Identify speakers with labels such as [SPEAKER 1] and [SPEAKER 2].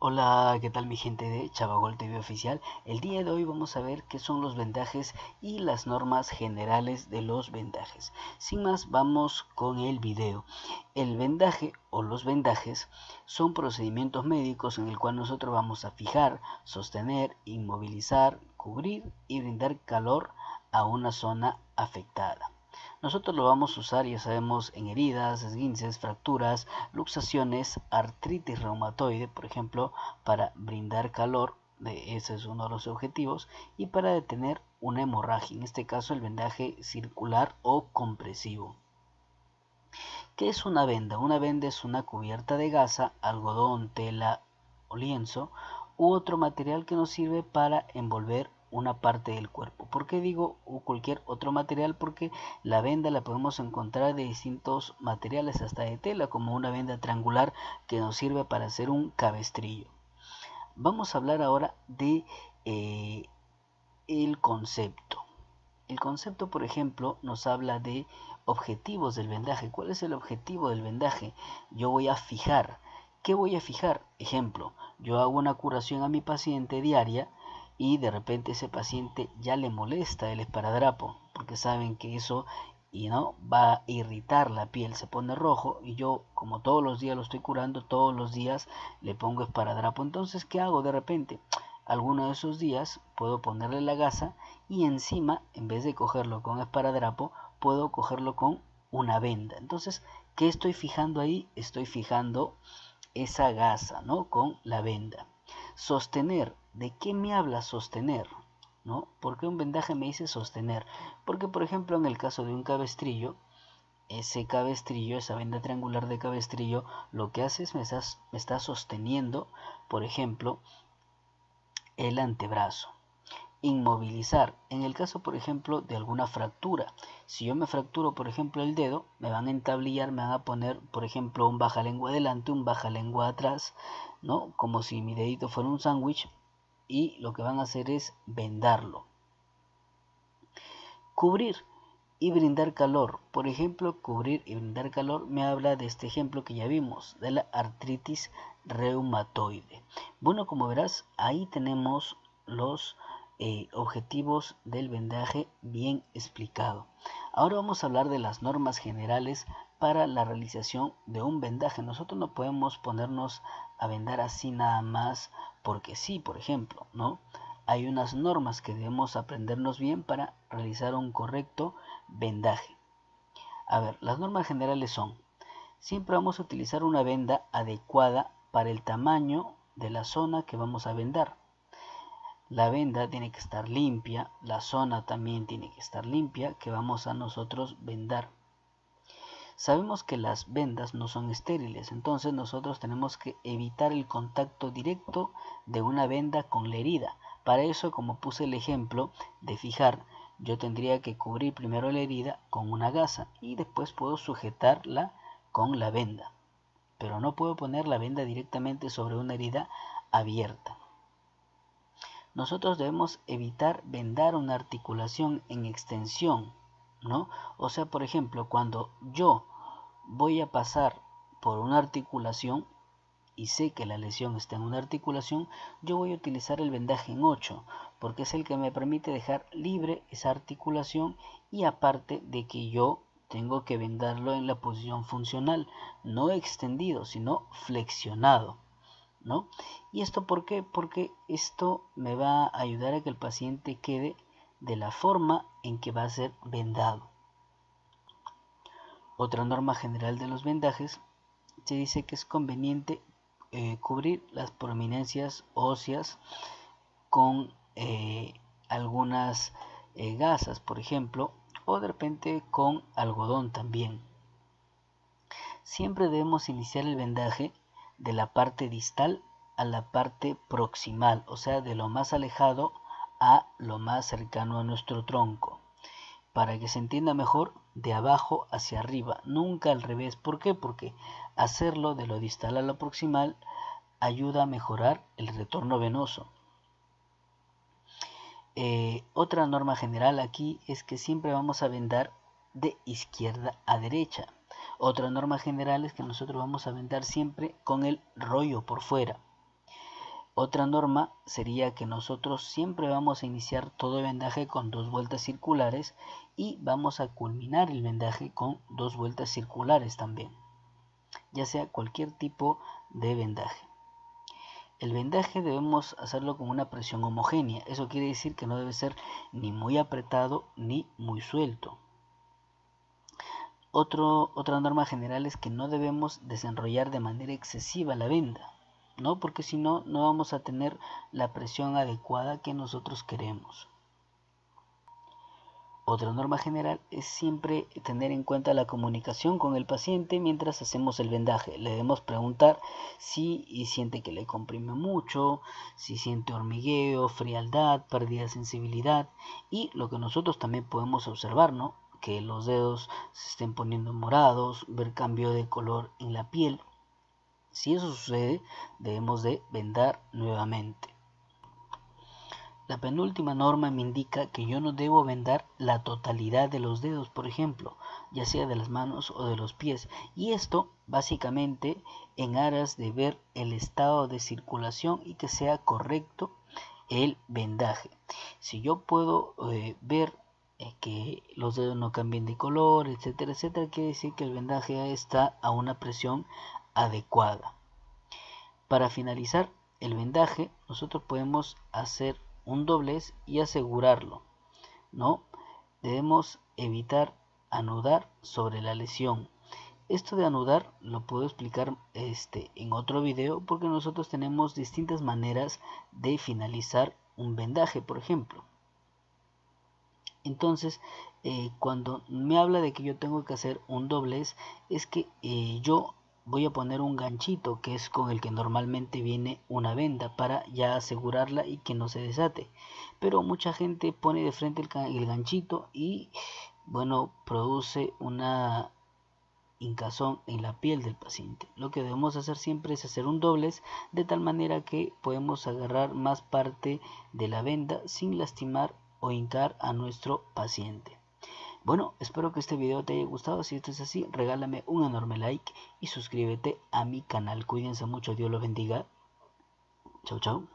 [SPEAKER 1] Hola, ¿qué tal mi gente de Chavagol TV Oficial? El día de hoy vamos a ver qué son los vendajes y las normas generales de los vendajes. Sin más, vamos con el video. El vendaje o los vendajes son procedimientos médicos en el cual nosotros vamos a fijar, sostener, inmovilizar, cubrir y brindar calor a una zona afectada. Nosotros lo vamos a usar, ya sabemos, en heridas, esguinces, fracturas, luxaciones, artritis reumatoide, por ejemplo, para brindar calor, ese es uno de los objetivos, y para detener una hemorragia, en este caso el vendaje circular o compresivo. ¿Qué es una venda? Una venda es una cubierta de gasa, algodón, tela o lienzo u otro material que nos sirve para envolver una parte del cuerpo. ¿Por qué digo cualquier otro material? Porque la venda la podemos encontrar de distintos materiales, hasta de tela, como una venda triangular que nos sirve para hacer un cabestrillo. Vamos a hablar ahora de el concepto. El concepto, por ejemplo, nos habla de objetivos del vendaje. ¿Cuál es el objetivo del vendaje? Yo voy a fijar. ¿Qué voy a fijar? Ejemplo, yo hago una curación a mi paciente diaria y de repente ese paciente ya le molesta el esparadrapo, porque saben que eso no va a irritar la piel, se pone rojo y yo como todos los días lo estoy curando, todos los días le pongo esparadrapo. Entonces, ¿qué hago de repente? Alguno de esos días puedo ponerle la gasa y encima, en vez de cogerlo con esparadrapo, puedo cogerlo con una venda. Entonces, ¿qué estoy fijando ahí? Estoy fijando esa gasa, ¿no? Con la venda. Sostener. ¿De qué me habla sostener? ¿No? ¿Por qué un vendaje me dice sostener? Porque, por ejemplo, en el caso de un cabestrillo, ese cabestrillo, esa venda triangular de cabestrillo, lo que hace es me está sosteniendo, por ejemplo, el antebrazo. Inmovilizar. En el caso, por ejemplo, de alguna fractura. Si yo me fracturo, por ejemplo, el dedo, me van a entablillar, me van a poner, por ejemplo, un baja lengua adelante, un baja lengua atrás, ¿no? Como si mi dedito fuera un sándwich, y lo que van a hacer es vendarlo. Cubrir y brindar calor. Por ejemplo, cubrir y brindar calor me habla de este ejemplo que ya vimos, de la artritis reumatoide. Bueno, como verás, ahí tenemos los objetivos del vendaje bien explicado. Ahora vamos a hablar de las normas generales para la realización de un vendaje. Nosotros no podemos ponernos a vendar así nada más porque sí, por ejemplo, ¿no? Hay unas normas que debemos aprendernos bien para realizar un correcto vendaje. A ver, las normas generales son: siempre vamos a utilizar una venda adecuada para el tamaño de la zona que vamos a vendar. La venda tiene que estar limpia, la zona también tiene que estar limpia que vamos a nosotros vendar. Sabemos que las vendas no son estériles, entonces nosotros tenemos que evitar el contacto directo de una venda con la herida. Para eso, como puse el ejemplo de fijar, yo tendría que cubrir primero la herida con una gasa y después puedo sujetarla con la venda. Pero no puedo poner la venda directamente sobre una herida abierta. Nosotros debemos evitar vendar una articulación en extensión, ¿no? O sea, por ejemplo, cuando yo voy a pasar por una articulación y sé que la lesión está en una articulación, yo voy a utilizar el vendaje en 8, porque es el que me permite dejar libre esa articulación, y aparte de que yo tengo que vendarlo en la posición funcional, no extendido, sino flexionado, ¿no? ¿Y esto por qué? Porque esto me va a ayudar a que el paciente quede de la forma en que va a ser vendado. Otra norma general de los vendajes, se dice que es conveniente cubrir las prominencias óseas con algunas gasas, por ejemplo, o de repente con algodón también. Siempre debemos iniciar el vendaje de la parte distal a la parte proximal, o sea, de lo más alejado a lo más cercano a nuestro tronco. Para que se entienda mejor, de abajo hacia arriba, nunca al revés. ¿Por qué? Porque hacerlo de lo distal a lo proximal ayuda a mejorar el retorno venoso. Otra norma general aquí es que siempre vamos a vendar de izquierda a derecha. Otra norma general es que nosotros vamos a vendar siempre con el rollo por fuera. Otra norma sería que nosotros siempre vamos a iniciar todo el vendaje con 2 vueltas circulares y vamos a culminar el vendaje con 2 vueltas circulares también, ya sea cualquier tipo de vendaje. El vendaje debemos hacerlo con una presión homogénea, eso quiere decir que no debe ser ni muy apretado ni muy suelto. Otra norma general es que no debemos desenrollar de manera excesiva la venda, ¿no? Porque si no, no vamos a tener la presión adecuada que nosotros queremos. Otra norma general es siempre tener en cuenta la comunicación con el paciente mientras hacemos el vendaje. Le debemos preguntar si siente que le comprime mucho, si siente hormigueo, frialdad, pérdida de sensibilidad, y lo que nosotros también podemos observar, ¿no? Que los dedos se estén poniendo morados, ver cambio de color en la piel. Si eso sucede, debemos de vendar nuevamente. La penúltima norma me indica que yo no debo vendar la totalidad de los dedos, por ejemplo, ya sea de las manos o de los pies. Y esto básicamente en aras de ver el estado de circulación y que sea correcto el vendaje. Si yo puedo ver que los dedos no cambien de color, etcétera, etcétera, quiere decir que el vendaje está a una presión adecuada. Para finalizar el vendaje, nosotros podemos hacer un doblez y asegurarlo, ¿no? Debemos evitar anudar sobre la lesión. Esto de anudar lo puedo explicar en otro video, porque nosotros tenemos distintas maneras de finalizar un vendaje, por ejemplo. Entonces, cuando me habla de que yo tengo que hacer un doblez, es que yo voy a poner un ganchito, que es con el que normalmente viene una venda, para ya asegurarla y que no se desate. Pero mucha gente pone de frente el ganchito y, bueno, produce una hinchazón en la piel del paciente. Lo que debemos hacer siempre es hacer un doblez, de tal manera que podemos agarrar más parte de la venda sin lastimar o hincar a nuestro paciente. Bueno, espero que este video te haya gustado. Si esto es así, regálame un enorme like y suscríbete a mi canal. Cuídense mucho, Dios los bendiga. Chau, chau.